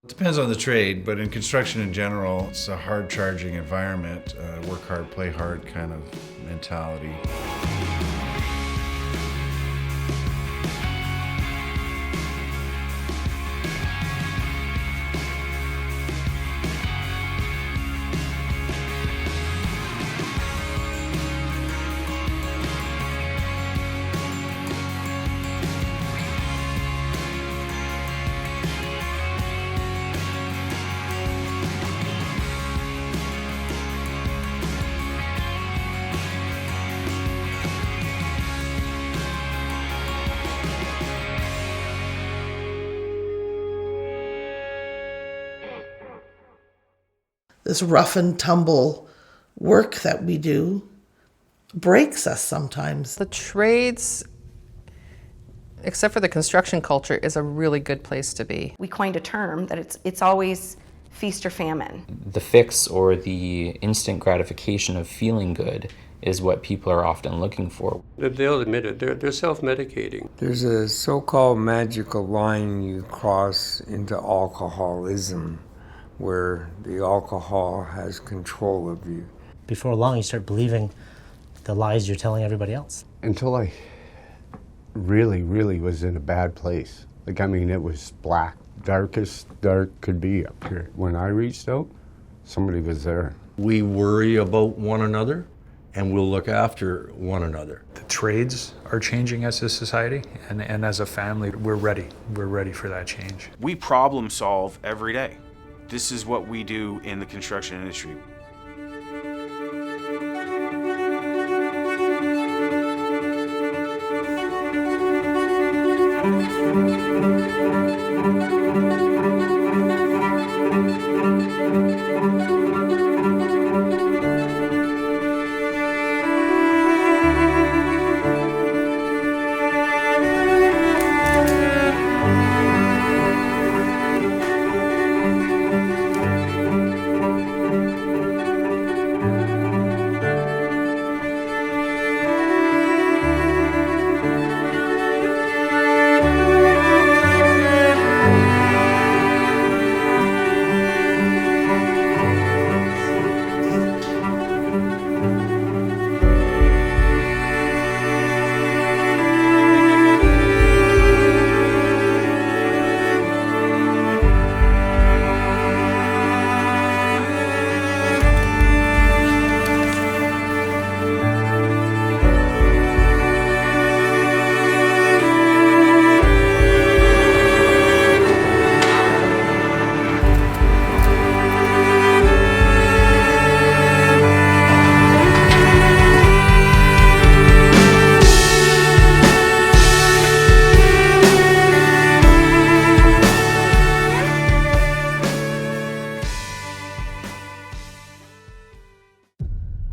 It depends on the trade, but in construction in general, it's a hard-charging environment, work hard, play hard kind of mentality. This rough and tumble work that we do breaks us sometimes. The trades, except for the construction culture, is a really good place to be. We coined a term that it's always feast or famine. The fix or the instant gratification of feeling good is what people are often looking for. They'll admit it, they're self-medicating. There's a so-called magical line you cross into alcoholism, where the alcohol has control of you. Before long, you start believing the lies you're telling everybody else. Until I really was in a bad place. Like, I mean, it was black, darkest dark could be up here. When I reached out, somebody was there. We worry about one another, and we'll look after one another. The trades are changing as a society, and as a family, we're ready. We're ready for that change. We problem solve every day. This is what we do in the construction industry.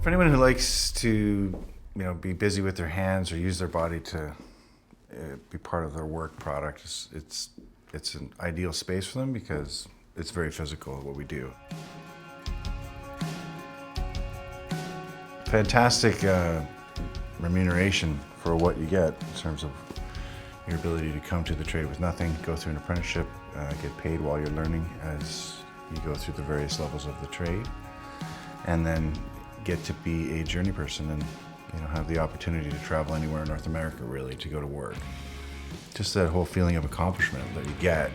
For anyone who likes to, be busy with their hands or use their body to be part of their work product, it's an ideal space for them because it's very physical what we do. Fantastic remuneration for what you get in terms of your ability to come to the trade with nothing, go through an apprenticeship, get paid while you're learning as you go through the various levels of the trade, and then get to be a journey person and have the opportunity to travel anywhere in North America, really, to go to work. Just that whole feeling of accomplishment that you get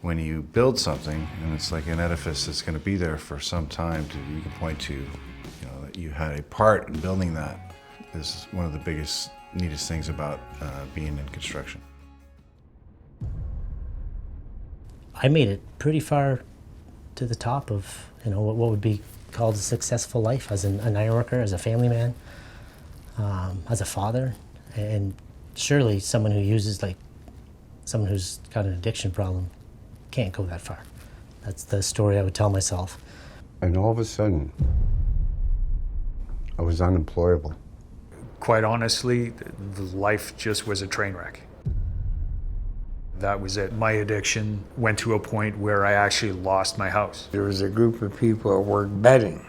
when you build something, and it's like an edifice that's going to be there for some time. You can point to, that you had a part in building that. Is one of the biggest, neatest things about being in construction. I made it pretty far to the top of what would be called a successful life as an ironworker, as a family man, as a father, and surely someone who uses, someone who's got an addiction problem can't go that far. That's the story I would tell myself. And all of a sudden, I was unemployable. Quite honestly, the life just was a train wreck. That was it. My addiction went to a point where I actually lost my house. There was a group of people at work betting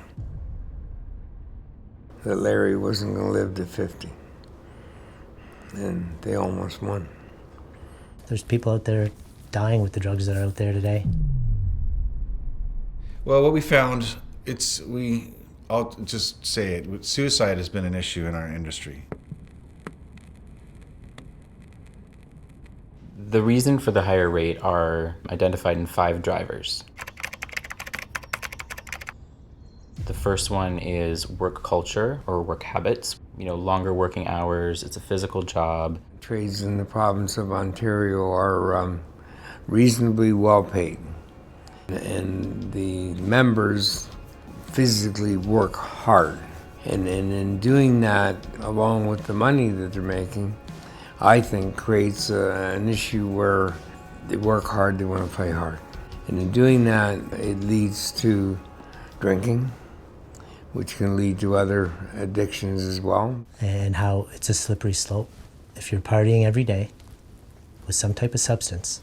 that Larry wasn't going to live to 50. And they almost won. There's people out there dying with the drugs that are out there today. Well, what we found, I'll just say it, suicide has been an issue in our industry. The reason for the higher rate are identified in 5 drivers. The first one is work culture or work habits. Longer working hours, it's a physical job. Trades in the province of Ontario are reasonably well paid, and the members physically work hard. And in doing that, along with the money that they're making, I think creates an issue where they work hard, they want to play hard. And in doing that, it leads to drinking, which can lead to other addictions as well. And how it's a slippery slope. If you're partying every day with some type of substance,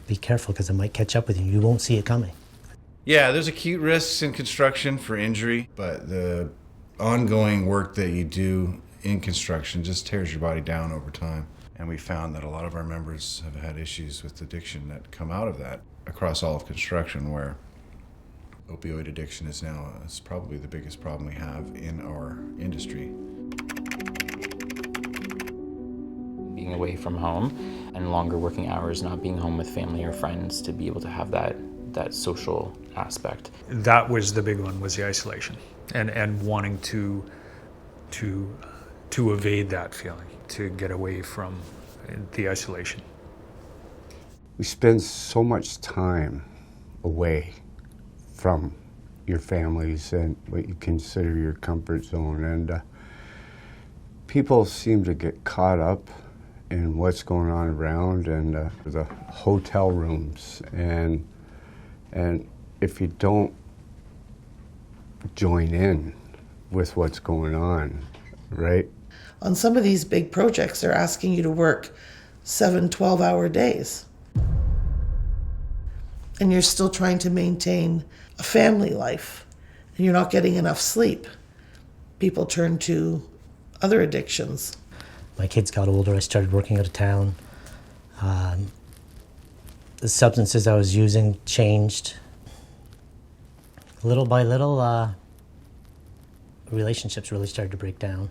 be careful because it might catch up with you. You won't see it coming. Yeah, there's acute risks in construction for injury, but the ongoing work that you do in construction just tears your body down over time. And we found that a lot of our members have had issues with addiction that come out of that across all of construction, where opioid addiction is probably the biggest problem we have in our industry. Being away from home and longer working hours, not being home with family or friends to be able to have that social aspect. That was the big one, was the isolation and wanting to evade that feeling, to get away from the isolation. We spend so much time away from your families and what you consider your comfort zone, and people seem to get caught up in what's going on around and the hotel rooms, and if you don't join in with what's going on, right? On some of these big projects, they're asking you to work 7, 12-hour days. And you're still trying to maintain a family life, and you're not getting enough sleep. People turn to other addictions. My kids got older, I started working out of town. The substances I was using changed. Little by little, relationships really started to break down.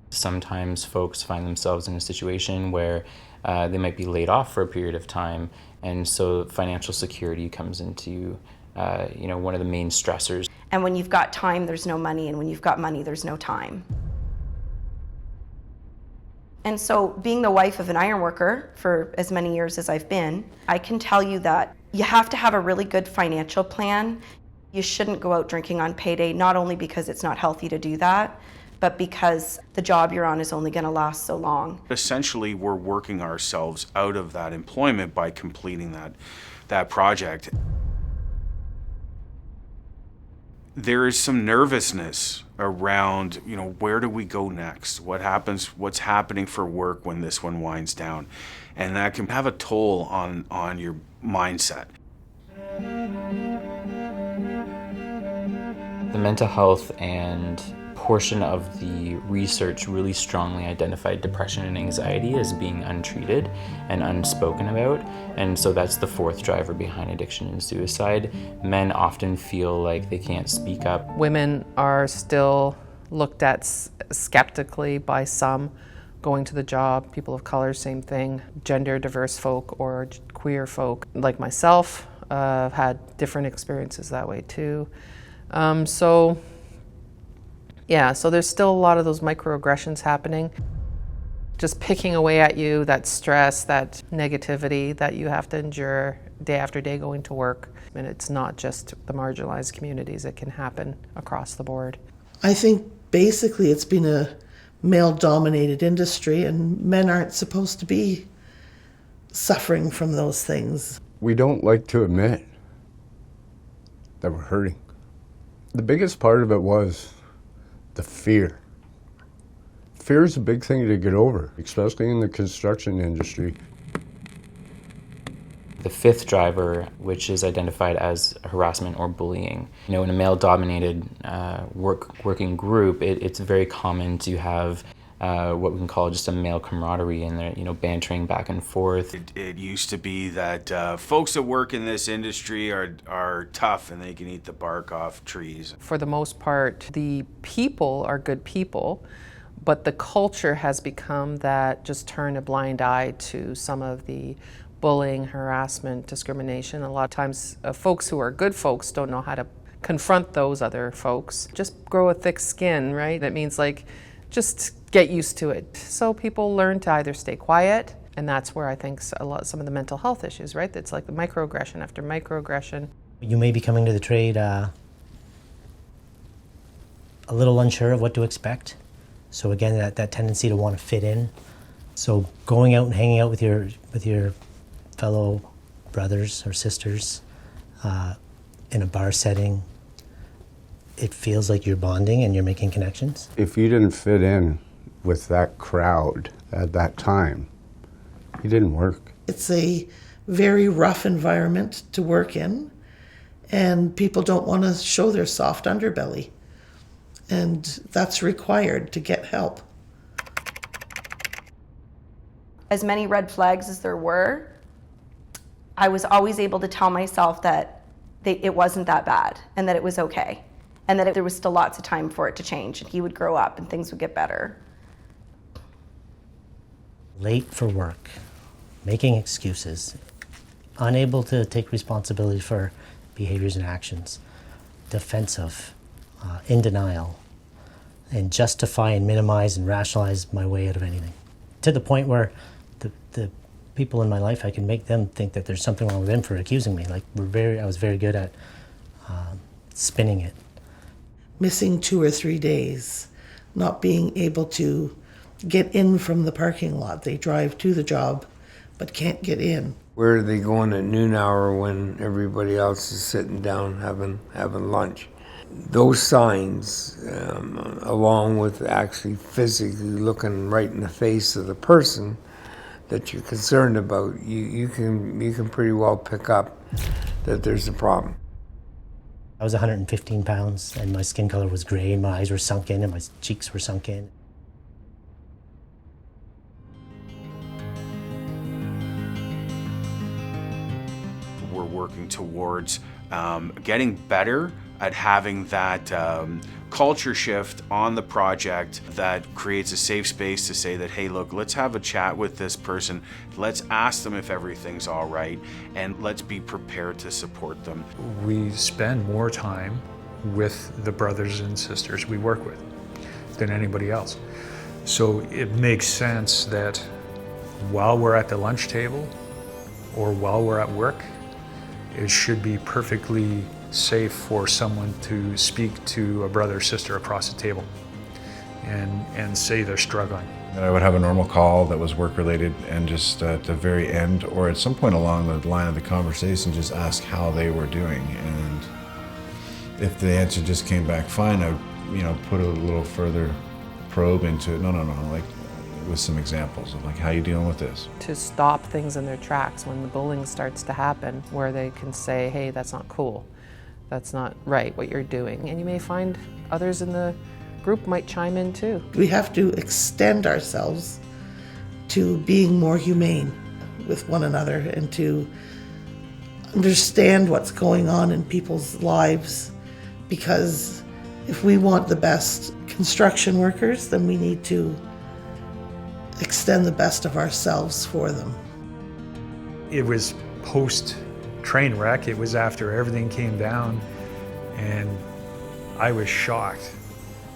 Sometimes folks find themselves in a situation where they might be laid off for a period of time, and so financial security comes into one of the main stressors. And when you've got time, there's no money, and when you've got money, there's no time. And so being the wife of an ironworker for as many years as I've been, I can tell you that you have to have a really good financial plan. You shouldn't go out drinking on payday, not only because it's not healthy to do that, but because the job you're on is only going to last so long. Essentially, we're working ourselves out of that employment by completing that project. There is some nervousness around, where do we go next? What's happening for work when this one winds down? And that can have a toll on your mindset. The mental health and portion of the research really strongly identified depression and anxiety as being untreated and unspoken about, and so that's the 4th driver behind addiction and suicide. Men often feel like they can't speak up. Women are still looked at skeptically by some going to the job. People of color, same thing. Gender diverse folk or queer folk like myself have had different experiences that way too. So there's still a lot of those microaggressions happening. Just picking away at you, that stress, that negativity that you have to endure day after day going to work. And it's not just the marginalized communities, it can happen across the board. I think basically it's been a male-dominated industry, and men aren't supposed to be suffering from those things. We don't like to admit that we're hurting. The biggest part of it was the fear. Fear is a big thing to get over, especially in the construction industry. The 5th driver, which is identified as harassment or bullying. In a male-dominated working group, it's very common to have what we can call just a male camaraderie, and they're bantering back and forth. It used to be that folks that work in this industry are tough and they can eat the bark off trees. For the most part, the people are good people, but the culture has become that just turn a blind eye to some of the bullying, harassment, discrimination. A lot of times folks who are good folks don't know how to confront those other folks. Just grow a thick skin, right? That means just get used to it. So people learn to either stay quiet, and that's where I think some of the mental health issues, right? It's like the microaggression after microaggression. You may be coming to the trade a little unsure of what to expect. So again, that tendency to want to fit in. So going out and hanging out with your fellow brothers or sisters in a bar setting, it feels like you're bonding and you're making connections. If you didn't fit in with that crowd at that time, you didn't work. It's a very rough environment to work in, and people don't want to show their soft underbelly. And that's required to get help. As many red flags as there were, I was always able to tell myself that it wasn't that bad and that it was okay, and that there was still lots of time for it to change, and he would grow up and things would get better. Late for work, making excuses, unable to take responsibility for behaviors and actions, defensive, in denial, and justify and minimize and rationalize my way out of anything. To the point where the people in my life, I can make them think that there's something wrong with them for accusing me. I was very good at spinning it. Missing 2 or 3 days, not being able to get in from the parking lot. They drive to the job, but can't get in. Where are they going at noon hour when everybody else is sitting down having lunch? Those signs, along with actually physically looking right in the face of the person that you're concerned about, you can pretty well pick up that there's a problem. I was 115 pounds, and my skin color was gray, and my eyes were sunk in, and my cheeks were sunk in. We're working towards getting better at having that culture shift on the project that creates a safe space to say that, hey, look, let's have a chat with this person. Let's ask them if everything's all right, and let's be prepared to support them. We spend more time with the brothers and sisters we work with than anybody else. So it makes sense that while we're at the lunch table or while we're at work, it should be perfectly safe for someone to speak to a brother or sister across the table and say they're struggling. And I would have a normal call that was work-related, and just at the very end or at some point along the line of the conversation, just ask how they were doing. And if the answer just came back fine, I would put a little further probe into it. No, like with some examples of how you dealing with this. To stop things in their tracks when the bullying starts to happen, where they can say, hey, that's not cool. That's not right what you're doing. And you may find others in the group might chime in too. We have to extend ourselves to being more humane with one another and to understand what's going on in people's lives, because if we want the best construction workers, then we need to extend the best of ourselves for them. It was post train wreck. It was after everything came down, and I was shocked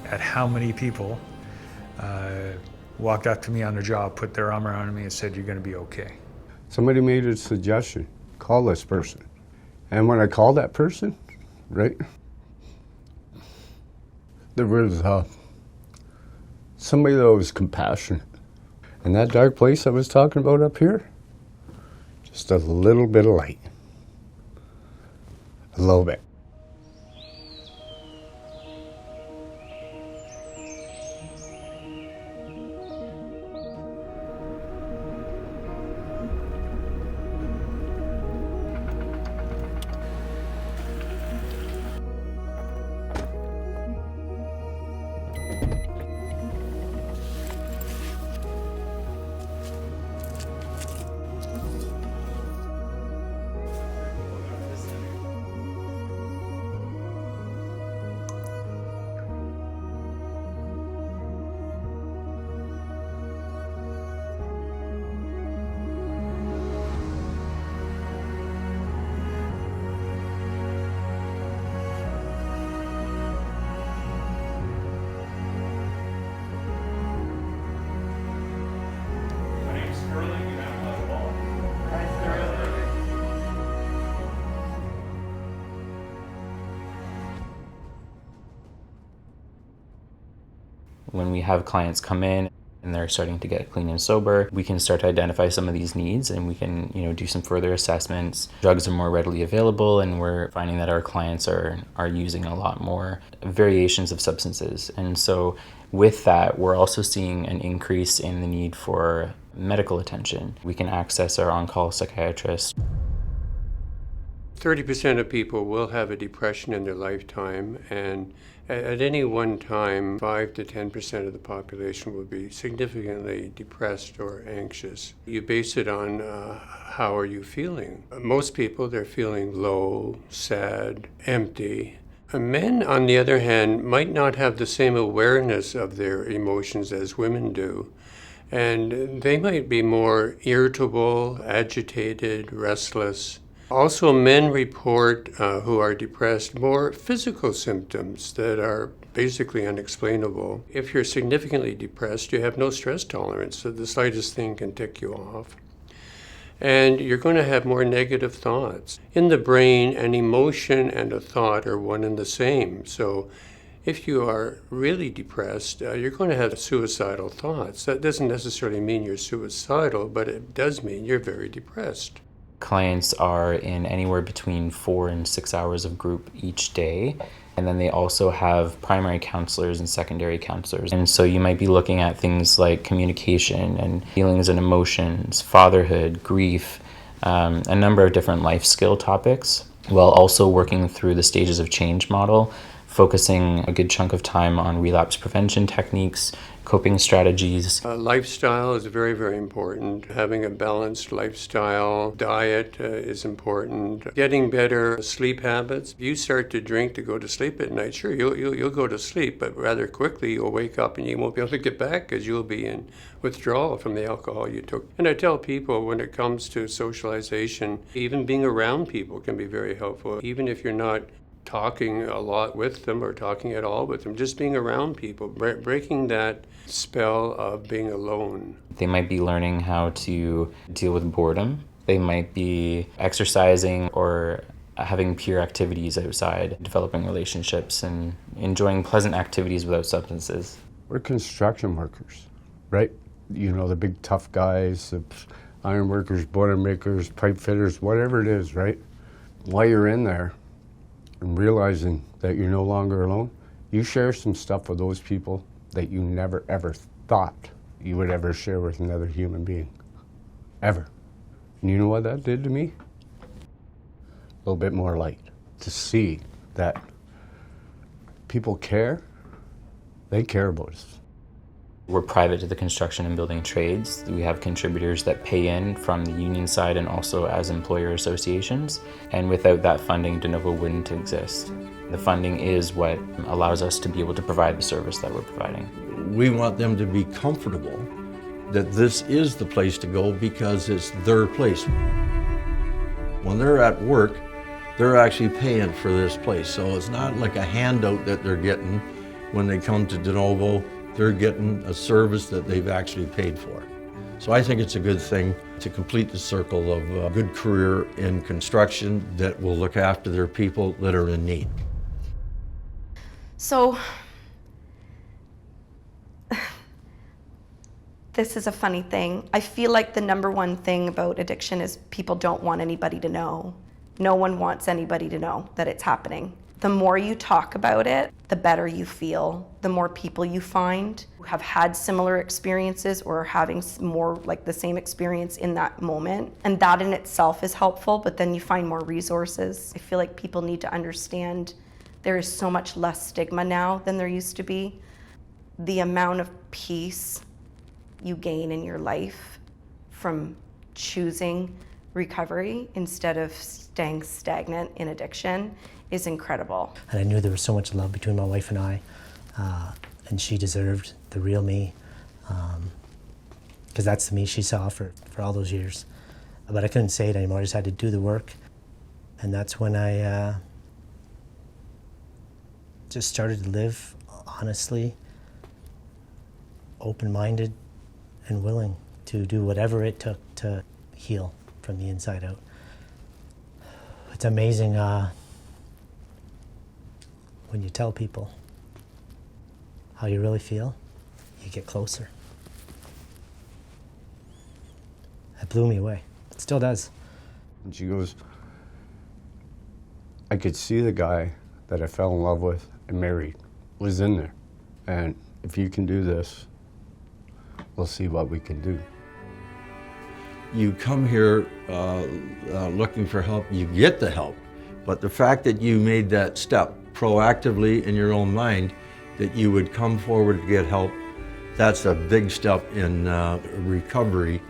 at how many people walked up to me on the job, put their arm around me and said, you're going to be okay. Somebody made a suggestion, call this person. And when I called that person, right, there was somebody that was compassionate. And that dark place I was talking about up here, just a little bit of light. A little bit. When we have clients come in and they're starting to get clean and sober, we can start to identify some of these needs, and we can, do some further assessments. Drugs are more readily available, and we're finding that our clients are using a lot more variations of substances. And so with that, we're also seeing an increase in the need for medical attention. We can access our on-call psychiatrist. 30% of people will have a depression in their lifetime, and at any one time, 5 to 10% of the population will be significantly depressed or anxious. You base it on how are you feeling. Most people, they're feeling low, sad, empty. Men, on the other hand, might not have the same awareness of their emotions as women do. And they might be more irritable, agitated, restless. Also, men report who are depressed more physical symptoms that are basically unexplainable. If you're significantly depressed, you have no stress tolerance, so the slightest thing can tick you off. And you're going to have more negative thoughts. In the brain, an emotion and a thought are one and the same. So if you are really depressed, you're going to have suicidal thoughts. That doesn't necessarily mean you're suicidal, but it does mean you're very depressed. Clients are in anywhere between 4 and 6 hours of group each day. And then they also have primary counselors and secondary counselors. And so you might be looking at things like communication and feelings and emotions, fatherhood, grief, a number of different life skill topics, while also working through the stages of change model, focusing a good chunk of time on relapse prevention techniques, coping strategies. Lifestyle is very, very important. Having a balanced lifestyle, diet is important. Getting better sleep habits. If you start to drink to go to sleep at night, sure, you'll go to sleep, but rather quickly you'll wake up and you won't be able to get back because you'll be in withdrawal from the alcohol you took. And I tell people when it comes to socialization, even being around people can be very helpful. Even if you're not talking a lot with them or talking at all with them, just being around people, breaking that spell of being alone. They might be learning how to deal with boredom. They might be exercising or having peer activities outside, developing relationships and enjoying pleasant activities without substances. We're construction workers, right? The big tough guys, the iron workers, boiler makers, pipe fitters, whatever it is, right? While you're in there, and realizing that you're no longer alone, you share some stuff with those people that you never ever thought you would ever share with another human being. Ever. And you know what that did to me? A little bit more light. To see that people care, they care about us. We're private to the construction and building trades. We have contributors that pay in from the union side and also as employer associations. And without that funding, De Novo wouldn't exist. The funding is what allows us to be able to provide the service that we're providing. We want them to be comfortable that this is the place to go because it's their place. When they're at work, they're actually paying for this place. So it's not like a handout that they're getting when they come to De Novo. They're getting a service that they've actually paid for. So I think it's a good thing to complete the circle of a good career in construction that will look after their people that are in need. So, this is a funny thing. I feel like the number one thing about addiction is people don't want anybody to know. No one wants anybody to know that it's happening. The more you talk about it, the better you feel. The more people you find who have had similar experiences or are having more like the same experience in that moment. And that in itself is helpful, but then you find more resources. I feel like people need to understand there is so much less stigma now than there used to be. The amount of peace you gain in your life from choosing recovery instead of staying stagnant in addiction is incredible. And I knew there was so much love between my wife and I, and she deserved the real me, because that's the me she saw for all those years. But I couldn't say it anymore, I just had to do the work. And that's when I just started to live honestly, open-minded, and willing to do whatever it took to heal from the inside out. It's amazing when you tell people how you really feel, you get closer. It blew me away. It still does. And she goes, I could see the guy that I fell in love with and married was in there. And if you can do this, we'll see what we can do. You come here looking for help, you get the help. But the fact that you made that step proactively in your own mind, that you would come forward to get help, that's a big step in recovery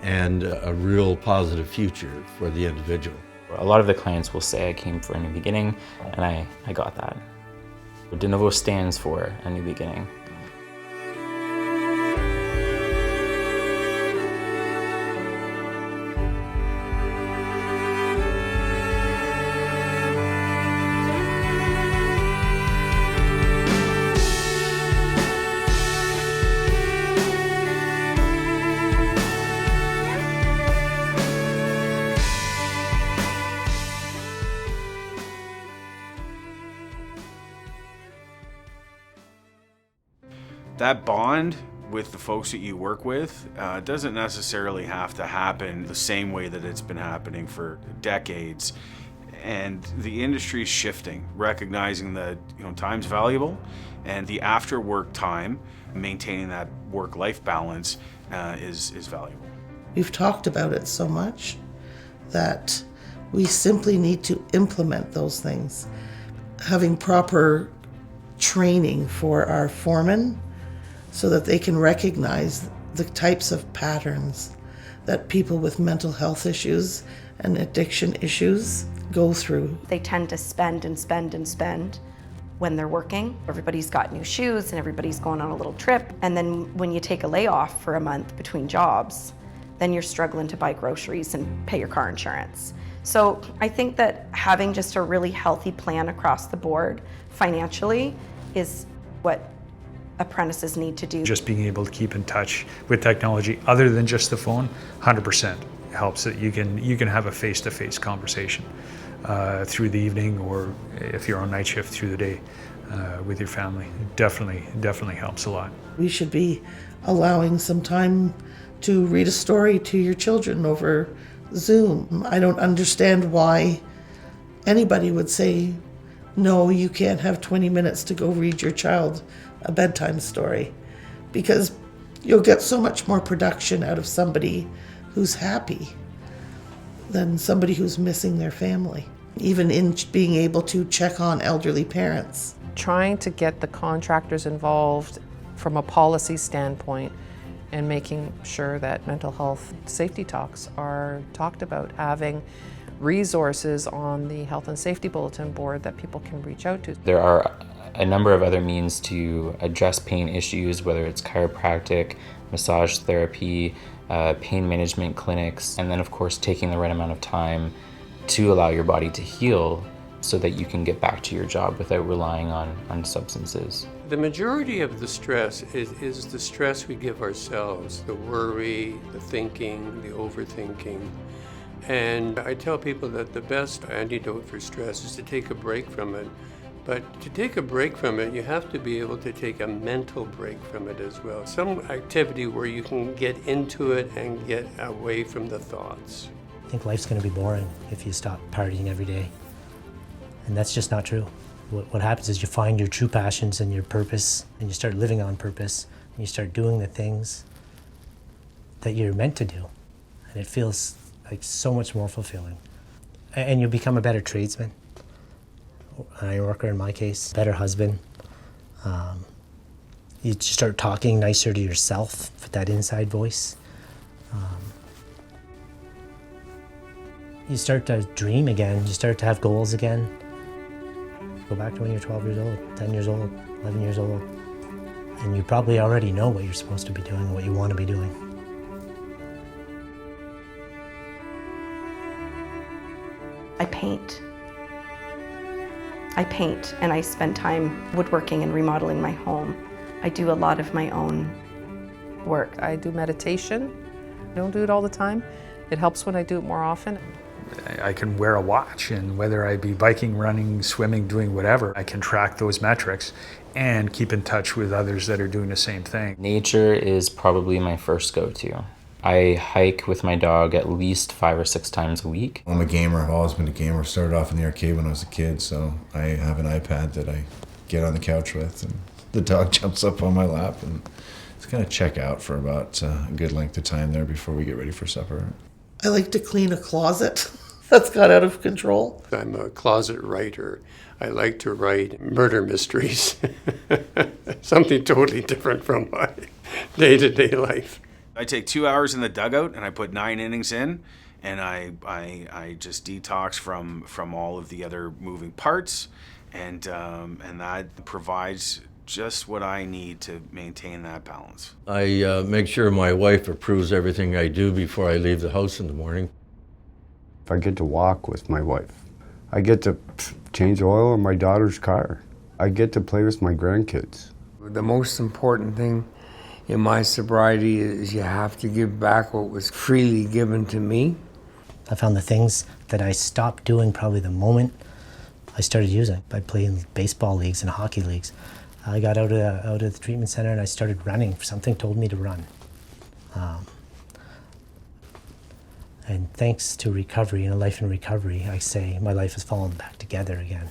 and a real positive future for the individual. A lot of the clients will say I came for a new beginning, and I got that. De Novo stands for a new beginning. That bond with the folks that you work with doesn't necessarily have to happen the same way that it's been happening for decades. And the industry is shifting, recognizing that time's valuable, and the after work time, maintaining that work-life balance is valuable. We've talked about it so much that we simply need to implement those things. Having proper training for our foremen so that they can recognize the types of patterns that people with mental health issues and addiction issues go through. They tend to spend and spend and spend when they're working. Everybody's got new shoes and everybody's going on a little trip. And then when you take a layoff for a month between jobs, then you're struggling to buy groceries and pay your car insurance. So I think that having just a really healthy plan across the board financially is what apprentices need to do. Just being able to keep in touch with technology other than just the phone, 100% helps that you can have a face-to-face conversation through the evening, or if you're on night shift through the day with your family. It definitely helps a lot. We should be allowing some time to read a story to your children over Zoom. I don't understand why anybody would say, no, you can't have 20 minutes to go read your child a bedtime story, because you'll get so much more production out of somebody who's happy than somebody who's missing their family, even in being able to check on elderly parents. Trying to get the contractors involved from a policy standpoint and making sure that mental health safety talks are talked about, having resources on the Health and Safety Bulletin Board that people can reach out to. There are a number of other means to address pain issues, whether it's chiropractic, massage therapy, pain management clinics, and then of course taking the right amount of time to allow your body to heal so that you can get back to your job without relying on substances. The majority of the stress is the stress we give ourselves, the worry, the thinking, the overthinking. And I tell people that the best antidote for stress is to take a break from it. But to take a break from it, you have to be able to take a mental break from it as well. Some activity where you can get into it and get away from the thoughts. I think life's going to be boring if you stop partying every day. And that's just not true. What happens is you find your true passions and your purpose, and you start living on purpose, and you start doing the things that you're meant to do. And it feels like so much more fulfilling. And you become a better tradesman, an iron worker in my case, better husband. You start talking nicer to yourself with that inside voice. You start to dream again, you start to have goals again. Go back to when you're 12 years old, 10 years old, 11 years old, and you probably already know what you're supposed to be doing, what you want to be doing. I paint and I spend time woodworking and remodeling my home. I do a lot of my own work. I do meditation. I don't do it all the time. It helps when I do it more often. I can wear a watch, and whether I be biking, running, swimming, doing whatever, I can track those metrics and keep in touch with others that are doing the same thing. Nature is probably my first go-to. I hike with my dog at least 5 or 6 times a week. I'm a gamer. I've always been a gamer. Started off in the arcade when I was a kid, so I have an iPad that I get on the couch with, and the dog jumps up on my lap, and it's going to check out for about a good length of time there before we get ready for supper. I like to clean a closet that's got out of control. I'm a closet writer. I like to write murder mysteries. Something totally different from my day-to-day life. I take 2 hours in the dugout and I put 9 innings in, and I just detox from all of the other moving parts, and that provides just what I need to maintain that balance. I make sure my wife approves everything I do before I leave the house in the morning. I get to walk with my wife. I get to change oil in my daughter's car. I get to play with my grandkids. The most important thing in my sobriety is you have to give back what was freely given to me. I found the things that I stopped doing probably the moment I started using. I played in baseball leagues and hockey leagues. I got out of the treatment center and I started running. Something told me to run. And thanks to recovery and a life in recovery, I say my life has fallen back together again.